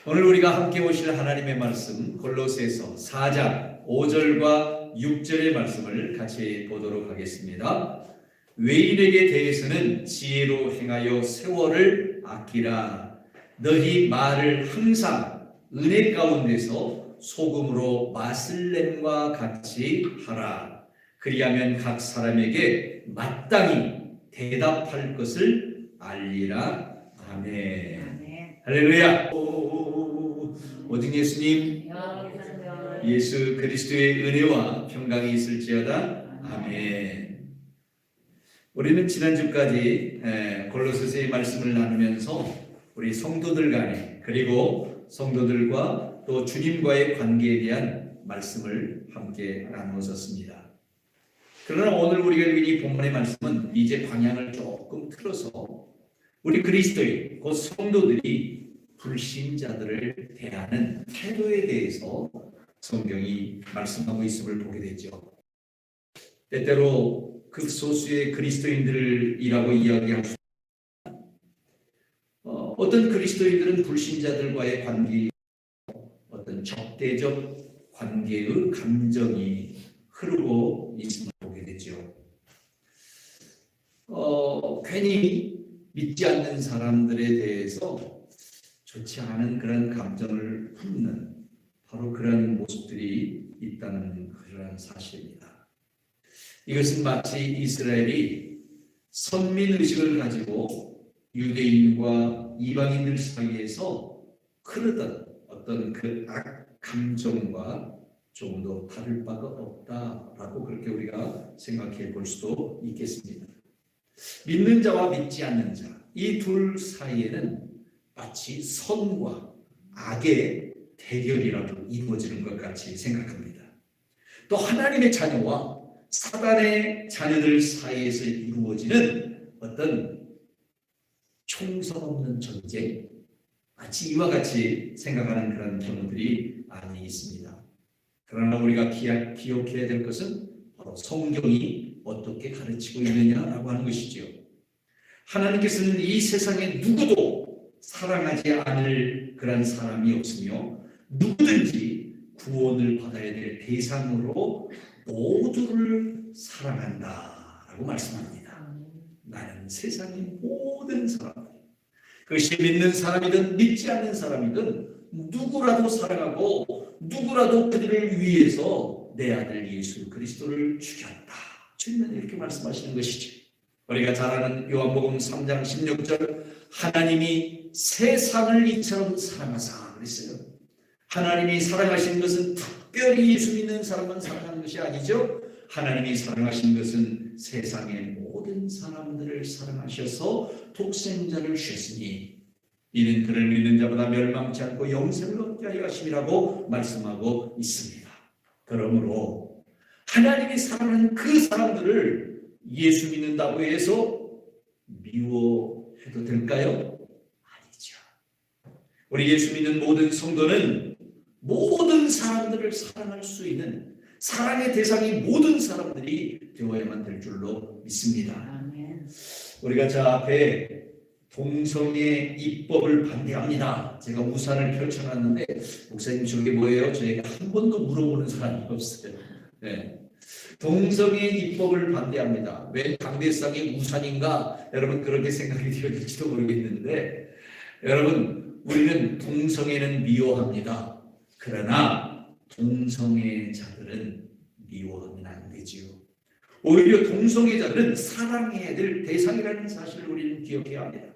오늘 우리가 함께 보실 하나님의 말씀 골로새서 4장 5절과 6절의 말씀을 같이 보도록 하겠습니다. 외인에게 대해서는 지혜로 행하여 세월을 아끼라. 너희 말을 항상 은혜 가운데서 소금으로 맛을 냄과 같이 하라. 그리하면 각 사람에게 마땅히 대답할 것을 알리라. 아멘. 할렐루야. 오직 예수님, 예수 그리스도의 은혜와 평강이 있을지어다. 아멘. 우리는 지난주까지 골로새서의 말씀을 나누면서 우리 성도들 간에, 그리고 성도들과 또 주님과의 관계에 대한 말씀을 함께 나누었습니다. 그러나 오늘 우리가 읽은 이 본문의 말씀은 이제 방향을 조금 틀어서 우리 그리스도인 곧 성도들이 불신자들을 대하는 태도에 대해서 성경이 말씀하고 있음을 보게 되죠. 때때로 극소수의 그리스도인들이라고 이야기할 수 어떤 그리스도인들은 불신자들과의 관계, 어떤 적대적 관계의 감정이 흐르고 있음을 보게 되죠. 괜히 믿지 않는 사람들에 대해서 좋지 않은 그런 감정을 품는 바로 그런 모습들이 있다는 그런 사실입니다. 이것은 마치 이스라엘이 선민의식을 가지고 유대인과 이방인들 사이에서 흐르던 어떤 그 악감정과 조금도 다를 바가 없다라고 그렇게 우리가 생각해 볼 수도 있겠습니다. 믿는 자와 믿지 않는 자, 이 둘 사이에는 마치 선과 악의 대결이라도 이루어지는 것 같이 생각합니다. 또 하나님의 자녀와 사단의 자녀들 사이에서 이루어지는 어떤 총선 없는 전쟁, 마치 이와 같이 생각하는 그런 경우들이 많이 있습니다. 그러나 우리가 기억해야 될 것은 바로 성경이 어떻게 가르치고 있느냐라고 하는 것이죠. 하나님께서는 이 세상에 누구도 사랑하지 않을 그런 사람이 없으며 누구든지 구원을 받아야 될 대상으로 모두를 사랑한다라고 말씀합니다. 나는 세상의 모든 사람들, 그것이 믿는 사람이든 믿지 않는 사람이든 누구라도 사랑하고 누구라도 그들을 위해서 내 아들 예수 그리스도를 죽였다. 주님은 이렇게 말씀하시는 것이죠. 우리가 잘 아는 요한복음 3장 16절, 하나님이 세상을 이처럼 사랑하사 그랬어요. 하나님이 사랑하신 것은 특별히 예수 믿는 사람만 사랑하는 것이 아니죠. 하나님이 사랑하신 것은 세상의 모든 사람들을 사랑하셔서 독생자를 주셨으니 이는 그를 믿는 자보다 멸망치 않고 영생을 얻게 하여 하심이라고 말씀하고 있습니다. 그러므로 하나님이 사랑하는 그 사람들을 예수 믿는다고 해서 미워해도 될까요? 아니죠. 우리 예수 믿는 모든 성도는 모든 사람들을 사랑할 수 있는 사랑의 대상이 모든 사람들이 되어야만 될 줄로 믿습니다. 아멘. 우리가 저 앞에 동성애 입법을 반대합니다. 제가 우산을 펼쳐놨는데 목사님 저게 뭐예요? 저희가 한 번도 물어보는 사람이 없어요. 네. 동성애 입법을 반대합니다. 왜 당대상의 우산인가? 여러분 그렇게 생각이 되어질지도 모르겠는데, 여러분 우리는 동성애는 미워합니다. 그러나 동성애자들은 미워하면 안 되지요. 오히려 동성애자들은 사랑해야 될 대상이라는 사실을 우리는 기억해야 합니다.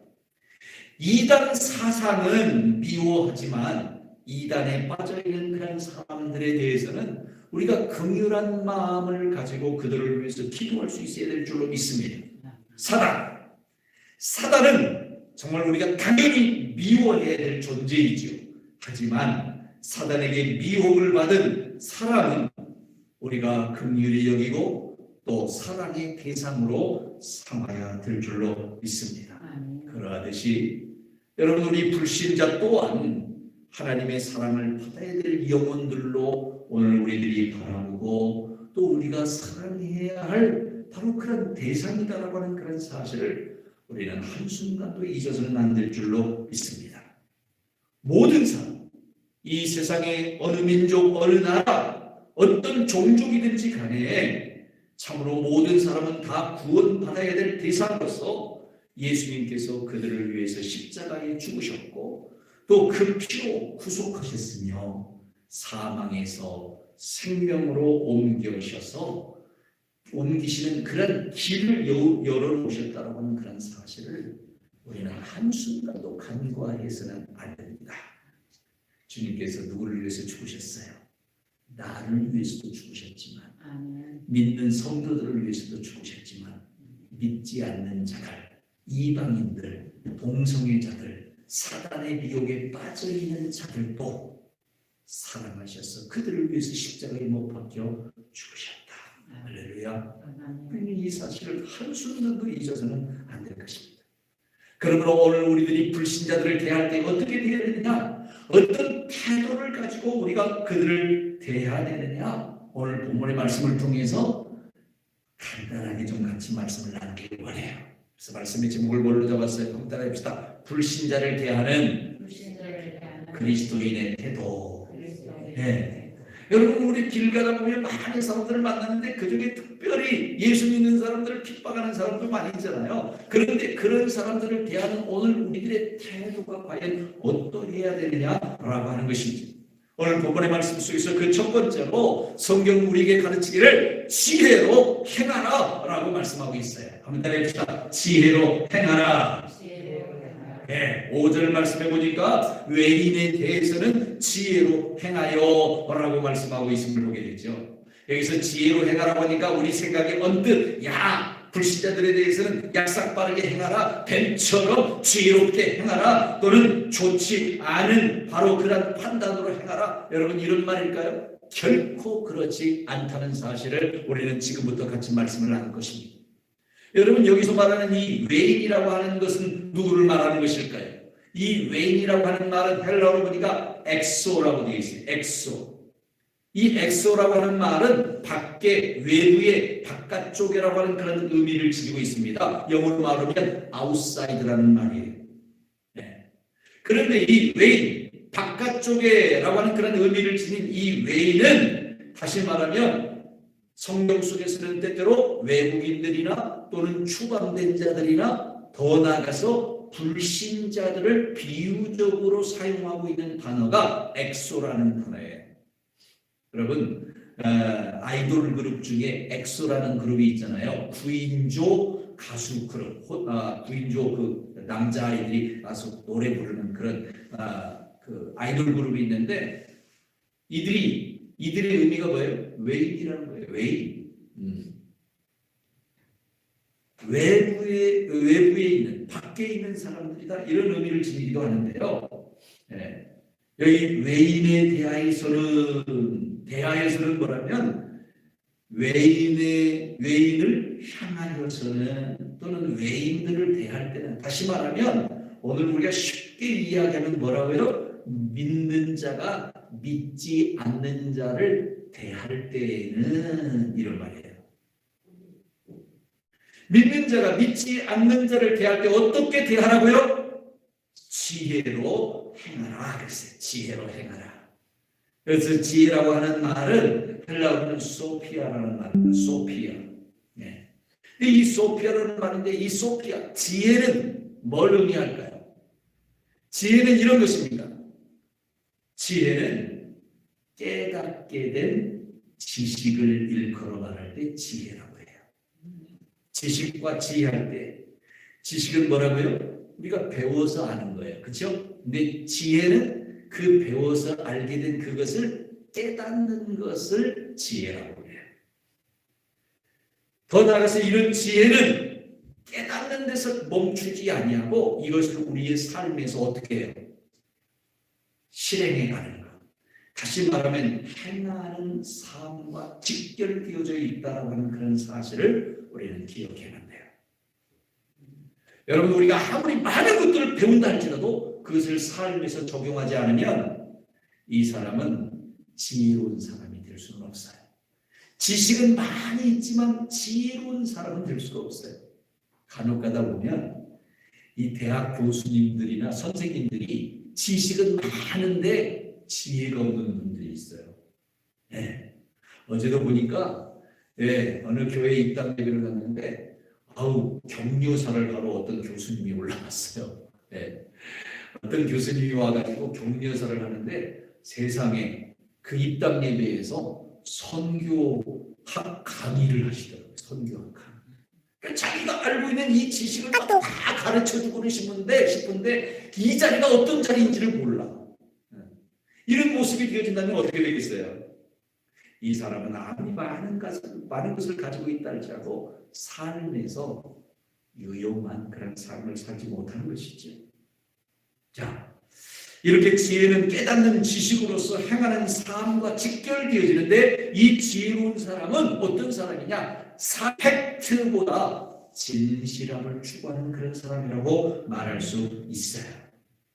이단 사상은 미워하지만 이단에 빠져있는 그런 사람들에 대해서는 우리가 긍휼한 마음을 가지고 그들을 위해서 기도할 수 있어야 될 줄로 믿습니다. 사단은 정말 우리가 당연히 미워해야 될 존재이죠. 하지만 사단에게 미혹을 받은 사람은 우리가 긍휼히 여기고 또 사랑의 대상으로 삼아야 될 줄로 믿습니다. 그러하듯이 여러분 우리 불신자 또한 하나님의 사랑을 받아야 될 영혼들로 오늘 우리들이 바라보고 또 우리가 사랑해야 할 바로 그런 대상이다라고 하는 그런 사실을 우리는 한순간도 잊어서는 안 될 줄로 믿습니다. 모든 사람, 이 세상의 어느 민족, 어느 나라, 어떤 종족이든지 간에 참으로 모든 사람은 다 구원받아야 될 대상으로서 예수님께서 그들을 위해서 십자가에 죽으셨고 또 그 피로 구속하셨으며 사망에서 생명으로 옮기시는 그런 길을 열어놓으셨다고 하는 그런 사실을 우리는 한순간도 간과해서는 안 됩니다. 주님께서 누구를 위해서 죽으셨어요? 나를 위해서도 죽으셨지만, 믿는 성도들을 위해서도 죽으셨지만, 믿지 않는 자들, 이방인들, 동성애자들, 사단의 미혹에 빠져있는 자들도 사랑하셔서 그들을 위해서 십자가에 못 박혀 죽으셨다. 할렐루야. 이 사실을 한순간도 잊어서는 안 될 것입니다. 그러므로 오늘 우리들이 불신자들을 대할 때 어떻게 대해야 되느냐? 어떤 태도를 가지고 우리가 그들을 대해야 되느냐? 오늘 본문의 말씀을 통해서 간단하게 좀 같이 말씀을 나누길 원해요. 그래서 말씀의 제목을 뭘로 잡았어요? 한번 따라해봅시다. 불신자를 대하는 그리스도인의 태도. 네. 여러분, 우리 길 가다 보면 많은 사람들을 만나는데 그중에 특별히 예수 믿는 사람들을 핍박하는 사람도 많이 있잖아요. 그런데 그런 사람들을 대하는 오늘 우리들의 태도가 과연 어떠해야 되느냐라고 하는 것입니다. 오늘 본문의 말씀 속에서 그 첫 번째로 성경 우리에게 가르치기를 지혜로 행하라 라고 말씀하고 있어요. 한번 따라해봅시다. 지혜로 행하라. 네, 5절 말씀해 보니까 외인에 대해서는 지혜로 행하여 라고 말씀하고 있음을 보게 되죠. 여기서 지혜로 행하라고 하니까 우리 생각에 언뜻 불신자들에 대해서는 약삭 빠르게 행하라, 뱀처럼 지혜롭게 행하라, 또는 좋지 않은 바로 그런 판단으로 행하라. 여러분, 이런 말일까요? 결코 그렇지 않다는 사실을 우리는 지금부터 같이 말씀을 나눌 것입니다. 여러분, 여기서 말하는 이 외인이라고 하는 것은 누구를 말하는 것일까요? 이 외인이라고 하는 말은 헬라어로 보니까 엑소라고 되어 있어요. 엑소. 이 엑소라고 하는 말은 밖에, 외부의, 바깥쪽이라고 하는 그런 의미를 지니고 있습니다. 영어로 말하면 outside라는 말이에요. 네. 그런데 이 외인, 바깥쪽에라고 하는 그런 의미를 지닌 이 외인은 다시 말하면 성경 속에서는 때때로 외국인들이나 또는 추방된 자들이나 더 나아가서 불신자들을 비유적으로 사용하고 있는 단어가 엑소라는 단어예요. 여러분, 아이돌 그룹 중에 엑소라는 그룹이 있잖아요. 9인조 가수 그룹, 9인조 그 남자아이들이 와서 노래 부르는 그런 그 아이돌 그룹이 있는데 이들의 의미가 뭐예요? 외인이라는 거예요. 외인. 외부에 있는, 밖에 있는 사람들이다. 이런 의미를 지니기도 하는데요. 네. 여기 외인에 대하여서는 뭐라면 외인을 향하여서는 또는 외인들을 대할 때는, 다시 말하면 오늘 우리가 쉽게 이야기하면 뭐라고요? 믿는 자가 믿지 않는 자를 대할 때에는 이런 말이에요. 믿는 자가 믿지 않는 자를 대할 때 어떻게 대하라고요? 지혜로 행하라 그랬어요. 지혜로 행하라. 그래서 지혜라고 하는 말은 헬라어로는 소피아라는 말입니다. 소피아. 네. 이 소피아라는 말인데 이 소피아, 지혜는 뭘 의미할까요? 지혜는 이런 것입니다. 지혜는 깨닫게 된 지식을 일컬어 말할 때 지혜라고 해요. 지식과 지혜할 때, 지식은 뭐라고요? 우리가 배워서 아는 거예요. 그렇죠? 근데 지혜는 그 배워서 알게 된 그것을 깨닫는 것을 지혜라고 해요. 더 나아가서 이런 지혜는 깨닫는 데서 멈추지 아니하고 이것을 우리의 삶에서 어떻게 해요? 실행해 가는 것. 다시 말하면 행하는 삶과 직결되어져 있다라고 하는 그런 사실을 우리는 기억해야 한대요. 여러분, 우리가 아무리 많은 것들을 배운다 할지라도 그것을 삶에서 적용하지 않으면 이 사람은 지혜로운 사람이 될 수는 없어요. 지식은 많이 있지만 지혜로운 사람은 될 수가 없어요. 간혹 가다 보면 이 대학 교수님들이나 선생님들이 지식은 많은데 지혜가 없는 분들이 있어요. 네. 어제도 보니까 어느 교회에 입당 예배를 갔는데 격려사를 하러 어떤 교수님이 올라왔어요. 어떤 교수님이 와가지고 격려사를 하는데 세상에 그 입당 예배에서 선교학 강의를 하시더라고요. 선교학 강의. 그러니까 자기가 알고 있는 이 지식을 다 가르쳐주고는 싶은데 이 자리가 어떤 자리인지를 몰라. 이런 모습이 되어진다면 어떻게 되겠어요? 이 사람은 아무리 많은 것을 가지고 있다 할지라도 삶에서 유용한 그런 삶을 살지 못하는 것이죠. 자, 이렇게 지혜는 깨닫는 지식으로서 행하는 삶과 직결되어지는데 이 지혜로운 사람은 어떤 사람이냐? 팩트보다 진실함을 추구하는 그런 사람이라고 말할 수 있어요.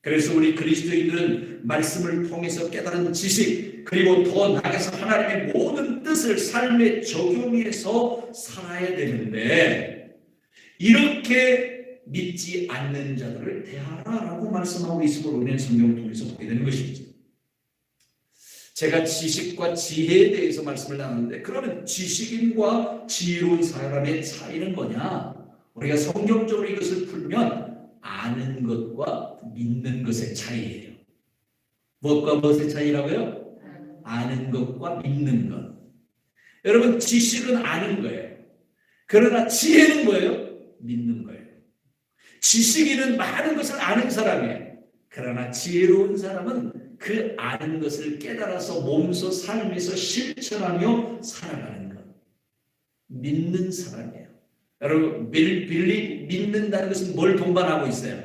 그래서 우리 그리스도인들은 말씀을 통해서 깨달은 지식 그리고 더 나아가서 하나님의 모든 뜻을 삶에 적용해서 살아야 되는데 이렇게 믿지 않는 자들을 대하라라고 말씀하고 있음으로 인해 성경을 통해서 보게 되는 것이죠. 제가 지식과 지혜에 대해서 말씀을 나누는데 그러면 지식인과 지혜로운 사람의 차이는 뭐냐? 우리가 성경적으로 이것을 풀면 아는 것과 믿는 것의 차이예요. 무엇과 무엇의 차이라고요? 아는 것과 믿는 것. 여러분 지식은 아는 거예요. 그러나 지혜는 뭐예요? 믿는 거예요. 지식인은 많은 것을 아는 사람이에요. 그러나 지혜로운 사람은 그 아는 것을 깨달아서 몸소 삶에서 실천하며 살아가는 것. 믿는 사람이에요. 여러분 믿는다는 것은 뭘 동반하고 있어요?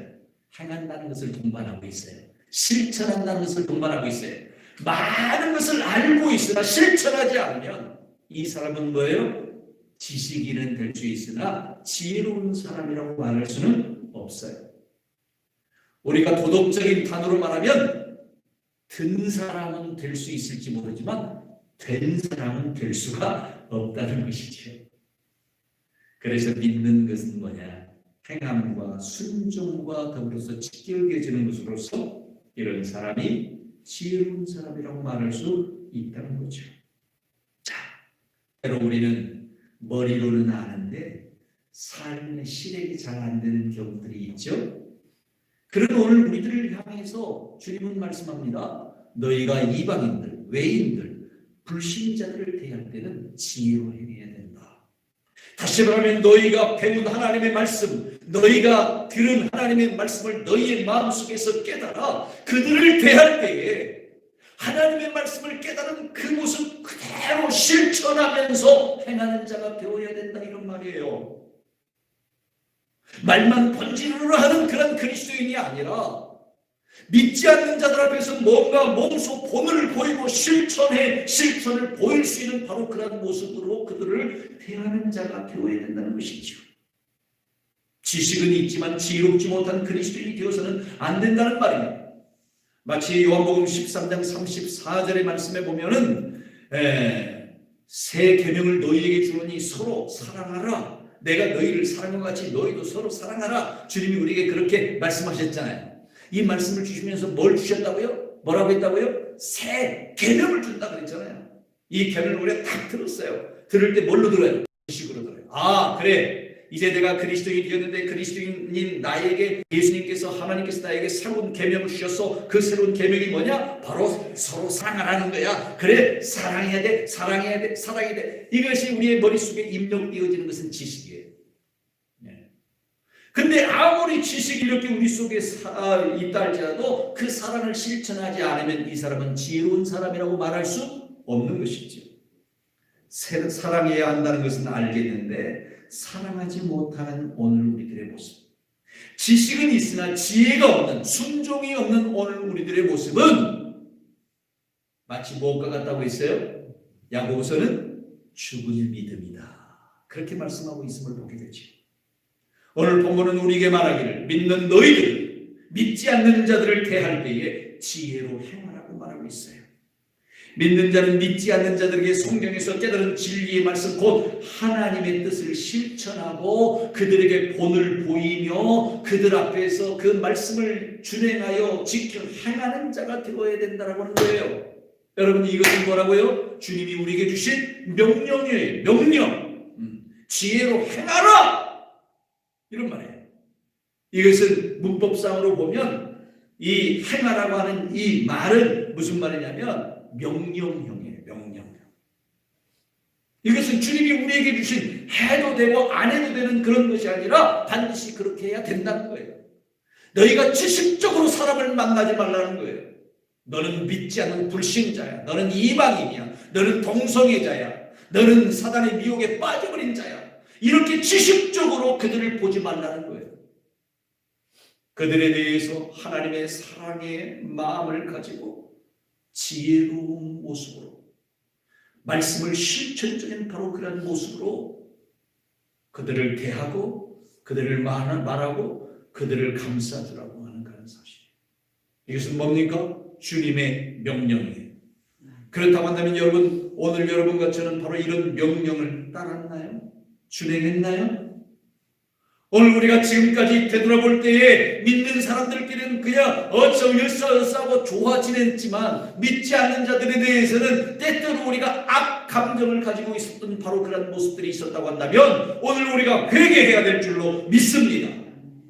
행한다는 것을 동반하고 있어요. 실천한다는 것을 동반하고 있어요. 많은 것을 알고 있으나 실천하지 않으면 이 사람은 뭐예요? 지식인은 될 수 있으나 지혜로운 사람이라고 말할 수는 없어요. 우리가 도덕적인 단어로 말하면 든 사람은 될 수 있을지 모르지만 된 사람은 될 수가 없다는 것이죠. 그래서 믿는 것은 뭐냐? 행함과 순종과 더불어서 직결되어지는 것으로서 이런 사람이 지혜로운 사람이라고 말할 수 있다는 거죠. 자, 때로 우리는 머리로는 아는데 삶의 실행이 잘 안 되는 경우들이 있죠. 그런 오늘 우리들을 향해서 주님은 말씀합니다. 너희가 이방인들, 외인들, 불신자들을 대할 때는 지혜로 행해야 된다. 다시 말하면 너희가 배운 하나님의 말씀, 너희가 들은 하나님의 말씀을 너희의 마음속에서 깨달아 그들을 대할 때에 하나님의 말씀을 깨달은 그 모습 그대로 실천하면서 행하는 자가 되어야 된다 이런 말이에요. 말만 본질으로 하는 그런 그리스도인이 아니라 믿지 않는 자들 앞에서 뭔가 몸소 본을 보이고 실천을 보일 수 있는 바로 그런 모습으로 그들을 대하는 자가 되어야 된다는 것이죠. 지식은 있지만 지혜롭지 못한 그리스도인이 되어서는 안 된다는 말입니다. 마치 요한복음 13장 34절의 말씀에 보면은 새 계명을 너희에게 주노니 서로 사랑하라. 내가 너희를 사랑한 것 같이 너희도 서로 사랑하라. 주님이 우리에게 그렇게 말씀하셨잖아요. 이 말씀을 주시면서 뭘 주셨다고요? 뭐라고 했다고요? 새 계명을 준다고 했잖아요. 이 계명을 우리가 딱 들었어요. 들을 때 뭘로 들어요? 지식으로 들어요. 아 그래. 이제 내가 그리스도인이 되었는데 그리스도인인 나에게 예수님께서 하나님께서 나에게 새로운 계명을 주셔서 그 새로운 계명이 뭐냐? 바로 서로 사랑하라는 거야. 그래 사랑해야 돼. 사랑해야 돼. 사랑해야 돼. 이것이 우리의 머릿속에 입력되어지는 것은 지식이에요. 근데 아무리 지식이 이렇게 우리 속에 있다 할지라도 그 사랑을 실천하지 않으면 이 사람은 지혜로운 사람이라고 말할 수 없는 것이죠. 사랑해야 한다는 것은 알겠는데 사랑하지 못하는 오늘 우리들의 모습, 지식은 있으나 지혜가 없는, 순종이 없는 오늘 우리들의 모습은 마치 무엇과 같다고 했어요? 야고보서는 죽은 믿음이다. 그렇게 말씀하고 있음을 보게 되죠. 오늘 본문은 우리에게 말하기를 믿는 너희들, 믿지 않는 자들을 대할 때에 지혜로 행하라고 말하고 있어요. 믿는 자는 믿지 않는 자들에게 성경에서 깨달은 진리의 말씀 곧 하나님의 뜻을 실천하고 그들에게 본을 보이며 그들 앞에서 그 말씀을 준행하여 지켜 행하는 자가 되어야 된다라고 하는 거예요. 여러분, 이것은 뭐라고요? 주님이 우리에게 주신 명령이에요. 명령. 지혜로 행하라! 이런 말이에요. 이것은 문법상으로 보면 이 행하라고 하는 이 말은 무슨 말이냐면 명령형이에요. 명령형. 이것은 주님이 우리에게 주신 해도 되고 안 해도 되는 그런 것이 아니라 반드시 그렇게 해야 된다는 거예요. 너희가 지식적으로 사람을 만나지 말라는 거예요. 너는 믿지 않는 불신자야. 너는 이방인이야. 너는 동성애자야. 너는 사단의 미혹에 빠져버린 자야. 이렇게 지식적으로 그들을 보지 말라는 거예요. 그들에 대해서 하나님의 사랑의 마음을 가지고 지혜로운 모습으로 말씀을 실천적인 바로 그런 모습으로 그들을 대하고 그들을 말하고 그들을 감싸주라고 하는 그런 사실. 이것은 뭡니까? 주님의 명령이에요. 그렇다고 한다면 여러분, 오늘 여러분과 저는 바로 이런 명령을 따랐나요? 준행했나요? 오늘 우리가 지금까지 되돌아볼 때에 믿는 사람들끼리는 그냥 어쩌고 좋아 지냈지만 믿지 않는 자들에 대해서는 때때로 우리가 악 감정을 가지고 있었던 바로 그런 모습들이 있었다고 한다면 오늘 우리가 회개해야 될 줄로 믿습니다.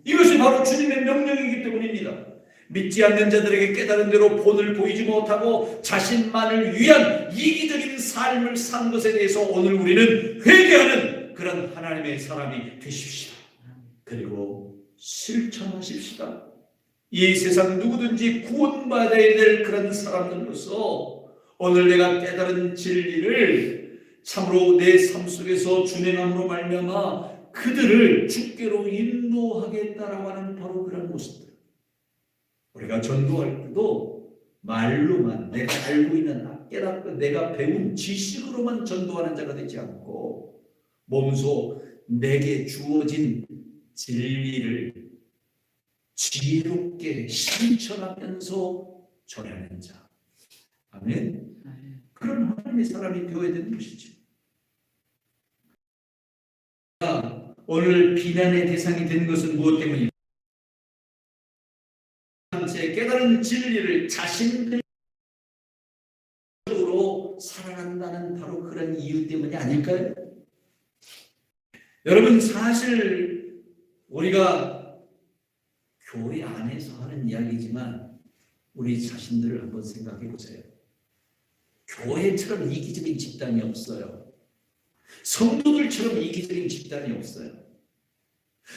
이것이 바로 주님의 명령이기 때문입니다. 믿지 않는 자들에게 깨달은 대로 본을 보이지 못하고 자신만을 위한 이기적인 삶을 산 것에 대해서 오늘 우리는 회개하는 그런 하나님의 사람이 되십시다. 그리고 실천하십시다. 이 세상 누구든지 구원받아야 될 그런 사람들로서 오늘 내가 깨달은 진리를 참으로 내 삶 속에서 준행함으로 말미암아 그들을 주께로 인도하겠다라고 하는 바로 그런 모습들. 우리가 전도할 때도 말로만 내가 알고 있는 깨닫고 내가 배운 지식으로만 전도하는 자가 되지 않고 몸소 내게 주어진 진리를 지혜롭게 실천하면서 전하는 자. 아멘. 그런 하나님의 사람이 되어야 되는 것이죠. 오늘 비난의 대상이 된 것은 무엇 때문입니까? 깨달은 진리를 자신들로 살아간다는 바로 그런 이유 때문이 아닐까요? 여러분, 사실 우리가 교회 안에서 하는 이야기지만 우리 자신들을 한번 생각해 보세요. 교회처럼 이기적인 집단이 없어요. 성도들처럼 이기적인 집단이 없어요.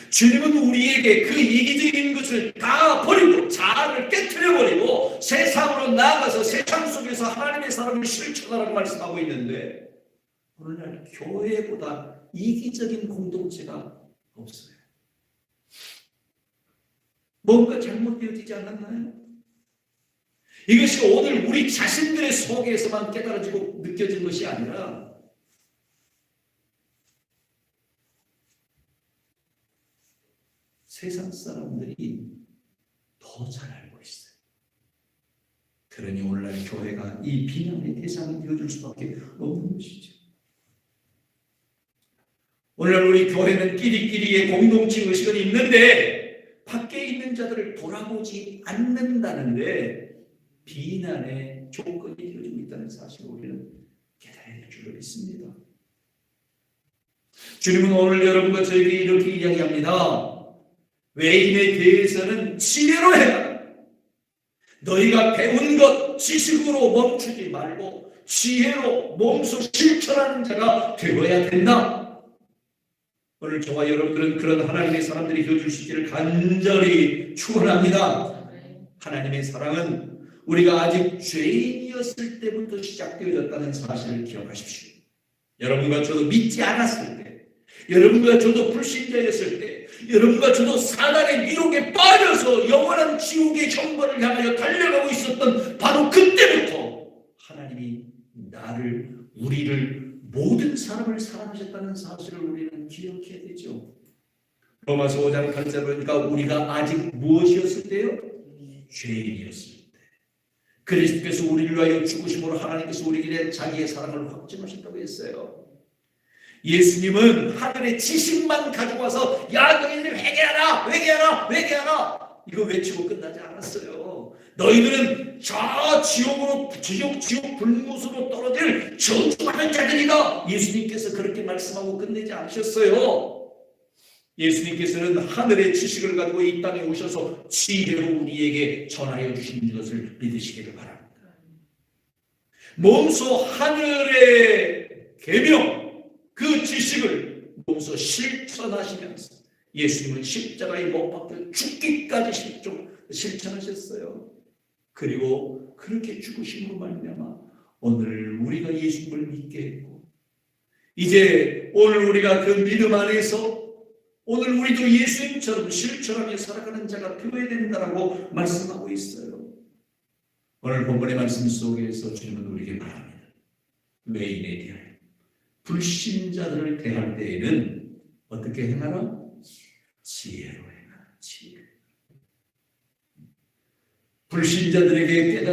주님은 우리에게 그 이기적인 것을 다 버리고 자아를 깨트려버리고 세상으로 나아가서 세상 속에서 하나님의 사람을 실천하라고 말씀하고 있는데 오늘날 교회보다 이기적인 공동체가 없어요. 뭔가 잘못되어지지 않았나요? 이것이 오늘 우리 자신들의 속에서만 깨달아지고 느껴진 것이 아니라 세상 사람들이 더 잘 알고 있어요. 그러니 오늘날 교회가 이 비난의 대상이 되어줄 수밖에 없는 것이죠. 오늘날 우리 교회는 끼리끼리의 공동체 의식은 있는데 밖에 있는 자들을 돌아보지 않는다는데 비난의 조건이 되어지고 있다는 사실을 우리는 깨달아야 될 줄로 믿습니다. 주님은 오늘 여러분과 저에게 이렇게 이야기합니다. 외인에 대해서는 지혜로 해라. 너희가 배운 것 지식으로 멈추지 말고 지혜로 몸소 실천하는 자가 되어야 된다. 오늘 저와 여러분들은 그런 하나님의 사람들이 되어줄 수 있기를 간절히 축원합니다. 하나님의 사랑은 우리가 아직 죄인이었을 때부터 시작되어졌다는 사실을 기억하십시오. 여러분과 저도 믿지 않았을 때, 여러분과 저도 불신자였을 때, 여러분과 저도 사단의 미혹에 빠져서 영원한 지옥의 형벌을 향하여 달려가고 있었던 바로 그때부터 하나님이 우리를 모든 사람을 사랑하셨다는 사실을 우리는 기억해야 되죠. 로마서 5장 8절 보니까 우리가 아직 무엇이었을 때요? 죄인이었을 때. 그리스도께서 우리를 위하여 죽으심으로 하나님께서 우리에게 자기의 사랑을 확증하셨다고 했어요. 예수님은 하늘의 지식만 가지고 와서 야 너희들 회개하라 회개하라 회개하라 이거 외치고 끝나지 않았어요. 너희들은 저 지옥 불못으로 떨어질 저주받은 자들이다. 예수님께서 그렇게 말씀하고 끝내지 않으셨어요. 예수님께서는 하늘의 지식을 가지고 이 땅에 오셔서 지혜로 우리에게 전하여 주신 것을 믿으시기를 바랍니다. 몸소 하늘의 계명 그 지식을 몸소 실천하시면서 예수님은 십자가에 못 박혀 죽기까지 실천하셨어요. 그리고 그렇게 죽으심으로 말미암아 오늘 우리가 예수님을 믿게 했고 이제 오늘 우리가 그 믿음 안에서 오늘 우리도 예수님처럼 실천하며 살아가는 자가 되어야 된다라고 말씀하고 있어요. 오늘 본문의 말씀 속에서 주님은 우리에게 말합니다. 외인에 대하여 불신자들을 대할 때에는 어떻게 행하라? 지혜로 행하라. 지혜. 불신자에게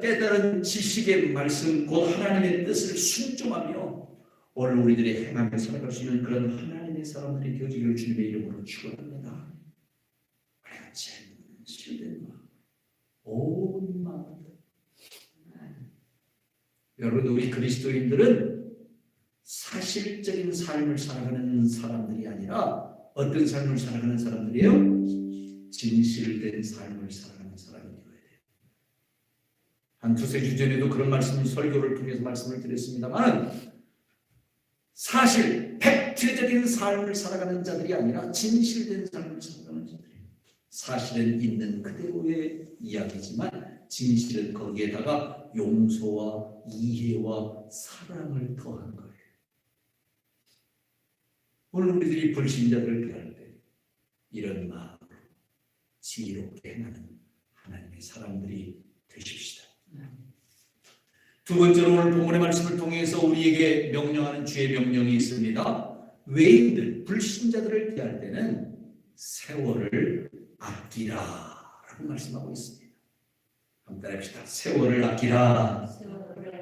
깨달은 지식의 말씀 곧 하나님의 뜻을 순종하며 오늘 우리들이 행하며 살아갈 수 있는 그런 하나님의 사람들이 되어지기를 주님의 이름으로 축원합니다. 진실된 마음, 온 마음. 여러분 우리 그리스도인들은 사실적인 삶을 살아가는 사람들이 아니라 어떤 삶을 살아가는 사람들이에요? 진실된 삶을 살아가는 사람이 되어야 돼요. 한 두세 주 전에도 그런 말씀을 설교를 통해서 말씀을 드렸습니다만 사실 팩트적인 삶을 살아가는 자들이 아니라 진실된 삶을 살아가는 자들이에요. 사실은 있는 그대로의 이야기지만 진실은 거기에다가 용서와 이해와 사랑을 더한 거예요. 오늘 우리들이 불신자들을 대할 때 이런 마음으로 지혜롭게 행하는 하나님의 사람들이 되십시다. 두 번째로 오늘 본문의 말씀을 통해서 우리에게 명령하는 주의 명령이 있습니다. 외인들, 불신자들을 대할 때는 세월을 아끼라라고 말씀하고 있습니다. 한번 따라합시다. 세월을 아끼라.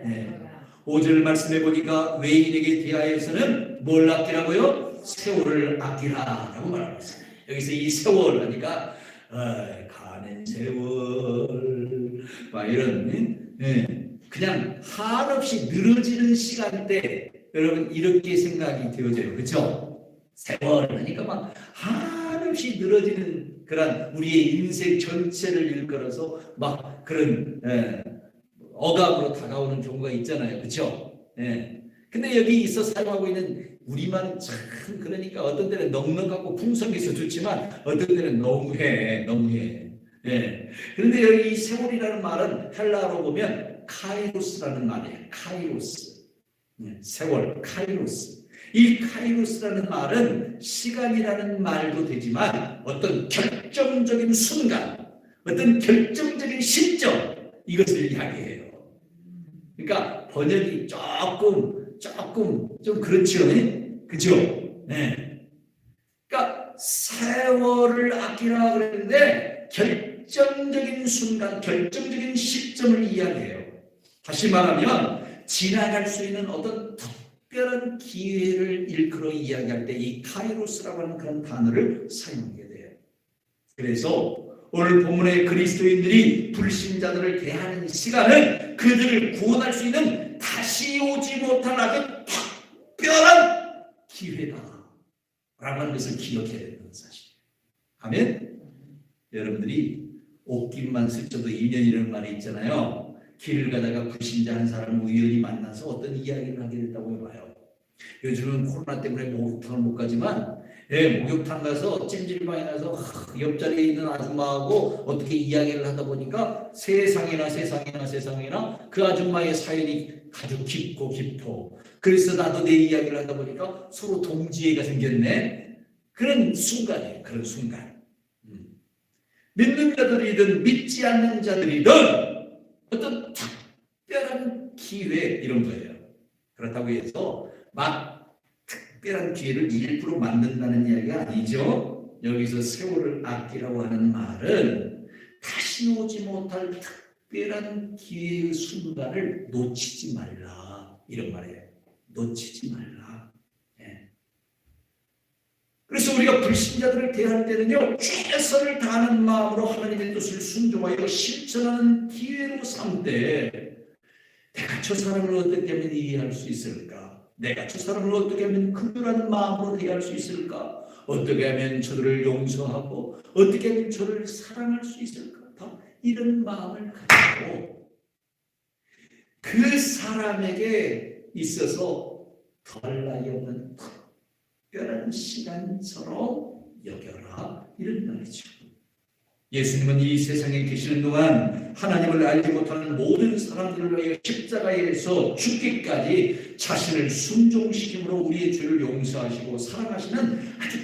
네. 5절 말씀해 보니까 외인에게 대하여서는 뭘 아끼라고요? 세월을 아끼라라고 말하고 있습니다. 여기서 이 세월 하니까 가는 세월 막 이런 그냥 한없이 늘어지는 시간대 여러분 이렇게 생각이 되어져요. 그렇죠? 세월 하니까 막 한없이 늘어지는 그런 우리의 인생 전체를 일컬어서 막 그런 억압으로 다가오는 경우가 있잖아요. 그렇죠? 근데 여기 있어 사용하고 있는 우리말은 참 그러니까 어떤 때는 넉넉하고 풍성해서 좋지만 어떤 때는 너무해. 그런데 여기 이 세월이라는 말은 헬라어로 보면 카이로스라는 말이에요. 카이로스. 세월, 카이로스. 이 카이로스라는 말은 시간이라는 말도 되지만 어떤 결정적인 순간, 어떤 결정적인 시점 이것을 이야기해요. 그러니까 번역이 조금 좀 그렇죠. 그죠? 그러니까 세월을 아끼라 그랬는데 결정적인 순간, 결정적인 시점을 이야기해요. 다시 말하면 지나갈 수 있는 어떤 특별한 기회를 일컬어 이야기할 때 이 카이로스라고 하는 그런 단어를 사용하게 돼요. 그래서 오늘 본문의 그리스도인들이 불신자들을 대하는 시간은 그들을 구원할 수 있는 다시 오지 못할 아주 특별한 기회다 라고 하는 것을 기억해야 된다는 사실이에요. 아멘? 여러분들이 옷깃만 스쳐도 인연이라는 말이 있잖아요. 길을 가다가 불신자 한 사람을 우연히 만나서 어떤 이야기를 하게 됐다고 해봐요. 요즘은 코로나 때문에 목욕탕을 못 가지만 목욕탕 가서 찜질방에 가서 옆자리에 있는 아줌마하고 어떻게 이야기를 하다 보니까 세상에나 그 아줌마의 사연이 아주 깊고 그래서 나도 내 이야기를 하다 보니까 서로 동지애가 생겼네. 그런 순간이에요. 그런 순간. 믿는 자들이든 믿지 않는 자들이든 어떤 특별한 기회 이런 거예요. 그렇다고 해서 막 특별한 기회를 일부러 만든다는 이야기가 아니죠. 여기서 세월을 아끼라고 하는 말은 다시 오지 못할 특별한 기회의 순간을 놓치지 말라. 이런 말이에요. 놓치지 말라. 예. 그래서 우리가 불신자들을 대할 때는요, 최선을 다하는 마음으로 하나님의 뜻을 순종하여 실천하는 기회로 삼되, 내가 저 사람을 어떻게 하면 이해할 수 있을까? 내가 저 사람을 어떻게 하면 긍휼한 마음으로 대할 수 있을까? 어떻게 하면 저들을 용서하고 어떻게 하면 저를 사랑할 수 있을까? 이런 마음을 가지고 그 사람에게 있어서 덜 나이 없는 특별한 시간처럼 여겨라, 이런 말이죠. 예수님은 이 세상에 계시는 동안 하나님을 알지 못하는 모든 사람들을 위하여 십자가에서 죽기까지 자신을 순종시킴으로 우리의 죄를 용서하시고 사랑하시는 아주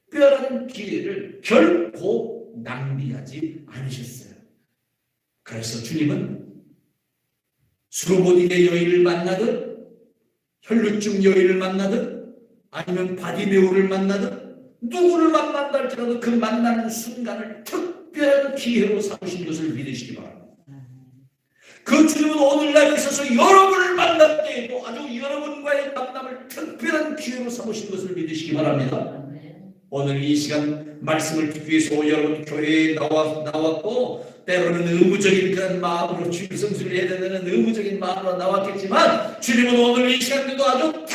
특별한 기회를 결코 낭비하지 않으셨어요. 그래서 주님은 수로보디의 여인을 만나든 혈루증 여인을 만나든 아니면 바디메오를 만나든 누구를 만난다 할지라도 그 만나는 순간을 특별한 기회로 삼으신 것을 믿으시기 바랍니다. 그 주님은 오늘날 있어서 여러분을 만날 때에도 아주 여러분과의 만남을 특별한 기회로 삼으신 것을 믿으시기 바랍니다. 오늘 이 시간 말씀을 듣기 위해서 여러분 교회에 나왔고 때로는 의무적인 그런 마음으로 주일 성수를 해야 되는 의무적인 마음으로 나왔겠지만 주님은 오늘 이 시간에도 아주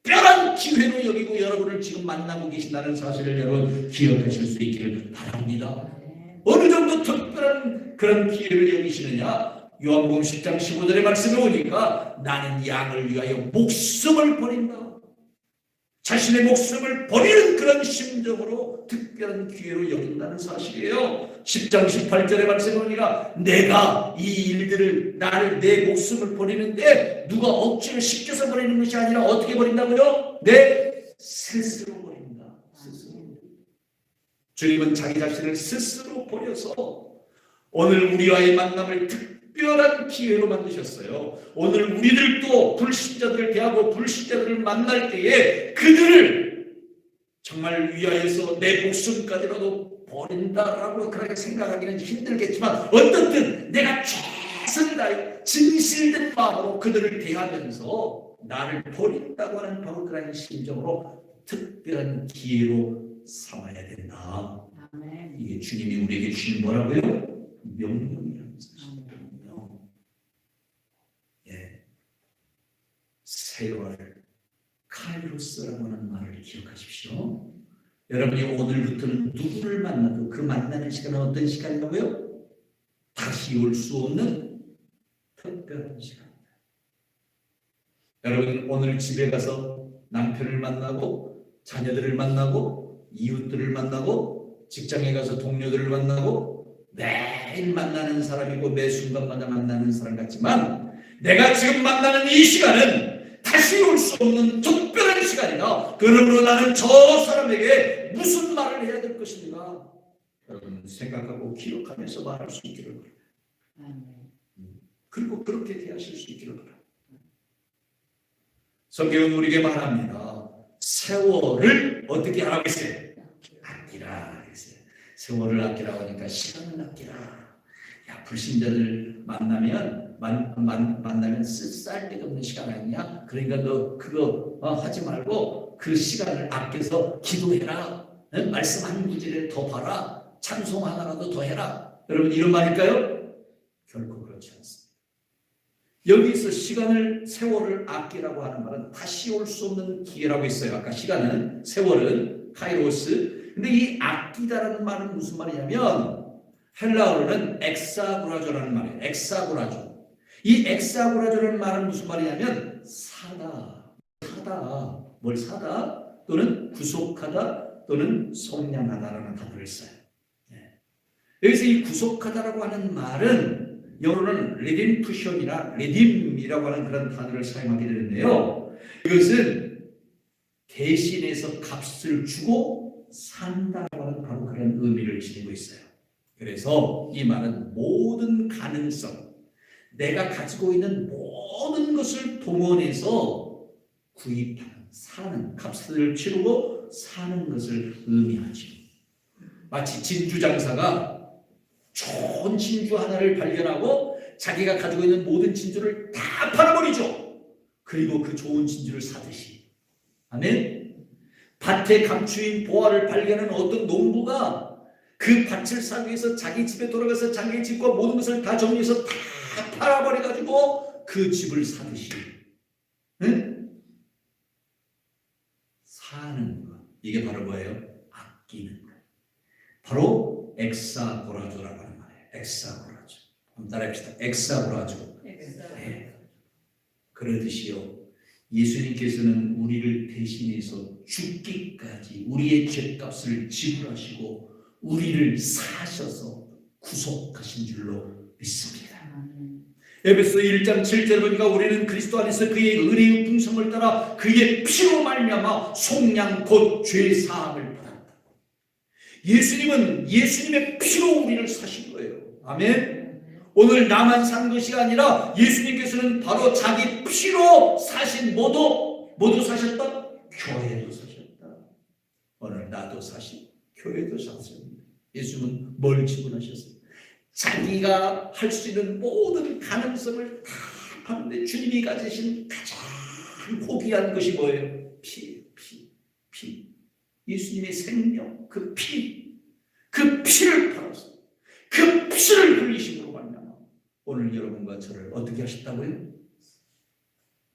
특별한 기회로 여기고 여러분을 지금 만나고 계신다는 사실을 여러분 기억하실 수 있기를 바랍니다. 어느 정도 특별한 그런 기회를 여기시느냐? 요한복음 10장 15절의 말씀을 보니까 나는 양을 위하여 목숨을 버린다. 자신의 목숨을 버리는 그런 심정으로 특별한 기회로 여긴다는 사실이에요. 10장 18절의 말씀을 보니까 내가 이 일들을 나를 내 목숨을 버리는데 누가 억지로 시켜서 버리는 것이 아니라 어떻게 버린다고요? 내 스스로 버린다. 스스로. 주님은 자기 자신을 스스로 버려서 오늘 우리와의 만남을 특별한 기회로 만드셨어요. 오늘 우리들도 불신자들을 대하고 불신자들을 만날 때에 그들을 정말 위하여서 내 목숨까지라도 버린다라고 그렇게 생각하기는 힘들겠지만 어떻든 내가 최선을 다해 진실된 마음으로 그들을 대하면서 나를 버린다고 하는 바로 그런 심정으로 특별한 기회로 삼아야 된다. 이게 주님이 우리에게 주신 뭐라고요? 명령이라는 사실입니다. 세월, 카이로스라고 하는 말을 기억하십시오. 여러분이 오늘부터는 누구를 만나도 그 만나는 시간은 어떤 시간이라고요? 다시 올 수 없는 특별한 시간입니다. 여러분 오늘 집에 가서 남편을 만나고 자녀들을 만나고 이웃들을 만나고 직장에 가서 동료들을 만나고 매일 만나는 사람이고 매 순간마다 만나는 사람 같지만 내가 지금 만나는 이 시간은 다시 올 수 없는 특별한 시간이다. 그러므로 나는 저 사람에게 무슨 말을 해야 될 것인가? 여러분 생각하고 기억하면서 말할 수 있기를 바랍니다. 그리고 그렇게 대하실 수 있기를 바랍니다. 성경은 우리에게 말합니다. 세월을 어떻게 하라고 했어요? 아끼라 했어요. 세월을 아끼라고 하니까 시간을 아끼라. 야, 불신자들 만나면 쓸데없는 시간 아니냐? 그러니까 너 그거 하지 말고 그 시간을 아껴서 기도해라. 말씀 한 구절에 더 봐라. 찬송 하나라도 더 해라. 여러분 이런 말일까요? 결코 그렇지 않습니다. 여기서 시간을 세월을 아끼라고 하는 말은 다시 올 수 없는 기회라고 했어요. 아까 시간은 세월은 카이로스. 근데 이 아끼다라는 말은 무슨 말이냐면 헬라어로는 엑사고라조라는 말이에요. 엑사고라조. 이 엑사고라조라는 말은 무슨 말이냐면 사다, 뭘 사다 또는 구속하다 또는 속량하다라는 단어를 써요. 여기서 이 구속하다라고 하는 말은 영어로는 레딤푸션이나 레딤이라고 하는 그런 단어를 사용하게 되는데요. 이것은 대신해서 값을 주고 산다라고 하는 바로 그런 의미를 지니고 있어요. 그래서 이 말은 모든 가능성, 내가 가지고 있는 모든 것을 동원해서 구입하는, 사는, 값을 치르고 사는 것을 의미하죠. 마치 진주장사가 좋은 진주 하나를 발견하고 자기가 가지고 있는 모든 진주를 다 팔아버리죠. 그리고 그 좋은 진주를 사듯이. 아멘. 밭에 감추인 보화를 발견한 어떤 농부가 그 밭을 사기 위해서 자기 집에 돌아가서 자기 집과 모든 것을 다 정리해서 다 팔아버려가지고 그 집을 사듯이. 응? 사는 것. 이게 바로 뭐예요? 아끼는 것. 바로 엑사고라조라고 하는 말이에요. 엑사고라조. 한번 따라합시다. 엑사고라조. 네. 그러듯이요. 예수님께서는 우리를 대신해서 죽기까지 우리의 죄값을 지불하시고 우리를 사셔서 구속하신 줄로 믿습니다. 에베소 1장 7절에 보니까 우리는 그리스도 안에서 그의 은혜의 풍성을 따라 그의 피로 말미암아 속량 곧 죄 사함을 받았다. 예수님은 예수님의 피로 우리를 사신 거예요. 아멘. 오늘 나만 산 것이 아니라 예수님께서는 바로 자기 피로 사신 모두 사셨다. 교회도 사셨다. 오늘 나도 사신 교회도 사셨습니다. 예수님은 뭘 지불하셨어요? 자기가 할 수 있는 모든 가능성을 다 하는데 주님이 가지신 가장 고귀한 것이 뭐예요? 피. 예수님의 생명, 그 피를 팔아서 그 피를 흘리심으로 말미암아 오늘 여러분과 저를 어떻게 하셨다고요?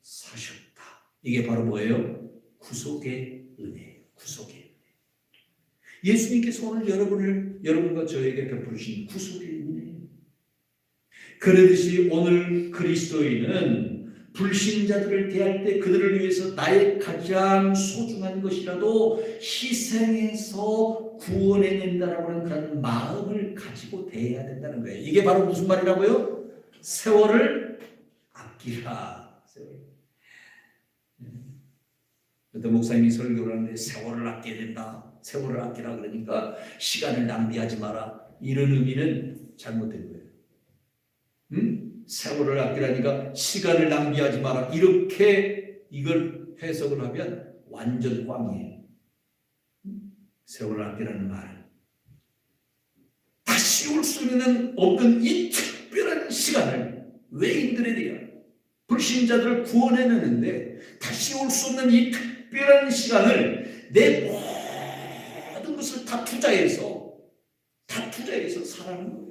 사셨다. 이게 바로 뭐예요? 구속의 은혜예요. 구속의 은혜. 예수님께서 오늘 여러분과 저에게 베푸신 구속의 은혜. 그러듯이 오늘 그리스도인은 불신자들을 대할 때 그들을 위해서 나의 가장 소중한 것이라도 희생해서 구원해낸다라고 하는 그런 마음을 가지고 대해야 된다는 거예요. 이게 바로 무슨 말이라고요? 세월을 아끼라. 어떤 목사님이 설교를 하는데 세월을 아껴야 된다. 세월을 아끼라 그러니까 시간을 낭비하지 마라. 이런 의미는 잘못된 거예요. 세월을 아끼라니까 시간을 낭비하지 마라. 이렇게 이걸 해석을 하면 완전 꽝이에요. 세월을 아끼라는 말은 다시 올 수 있는 없는 이 특별한 시간을 외인들에 대한 불신자들을 구원해내는데 다시 올 수 없는 이 특별한 시간을 내 모든 것을 다 투자해서 살아가는 거예요.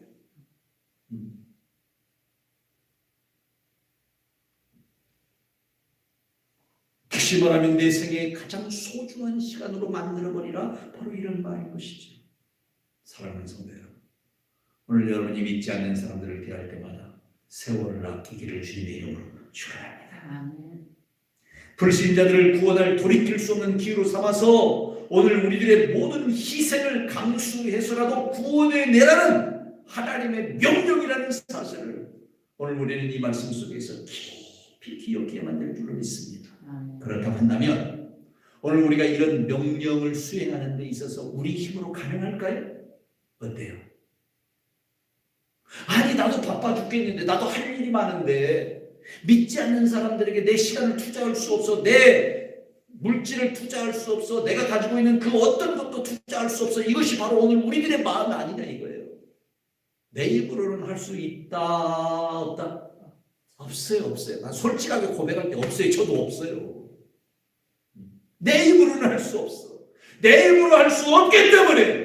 다시 말하면 내 생애의 가장 소중한 시간으로 만들어버리라. 바로 이런 말인 것이죠. 사랑하는 성도 여러분, 오늘 여러분이 믿지 않는 사람들을 대할 때마다 세월을 아끼기를 주님의 이름으로 축원합니다. 불신자들을 구원할 돌이킬 수 없는 기회로 삼아서 오늘 우리들의 모든 희생을 강수해서라도 구원해내라는 하나님의 명령이라는 사실을 오늘 우리는 이 말씀 속에서 깊이 기억해야 만들 줄로 믿습니다. 그렇다고 한다면 오늘 우리가 이런 명령을 수행하는 데 있어서 우리 힘으로 가능할까요? 어때요? 아니 나도 바빠 죽겠는데 나도 할 일이 많은데 믿지 않는 사람들에게 내 시간을 투자할 수 없어, 내 물질을 투자할 수 없어, 내가 가지고 있는 그 어떤 것도 투자할 수 없어. 이것이 바로 오늘 우리들의 마음이 아니냐 이거예요. 내 입으로는 할 수 있다 없다? 없어요. 난 솔직하게 고백할 때 없어요. 저도 없어요. 내 입으로는 할 수 없어. 내 입으로 할 수 없기 때문에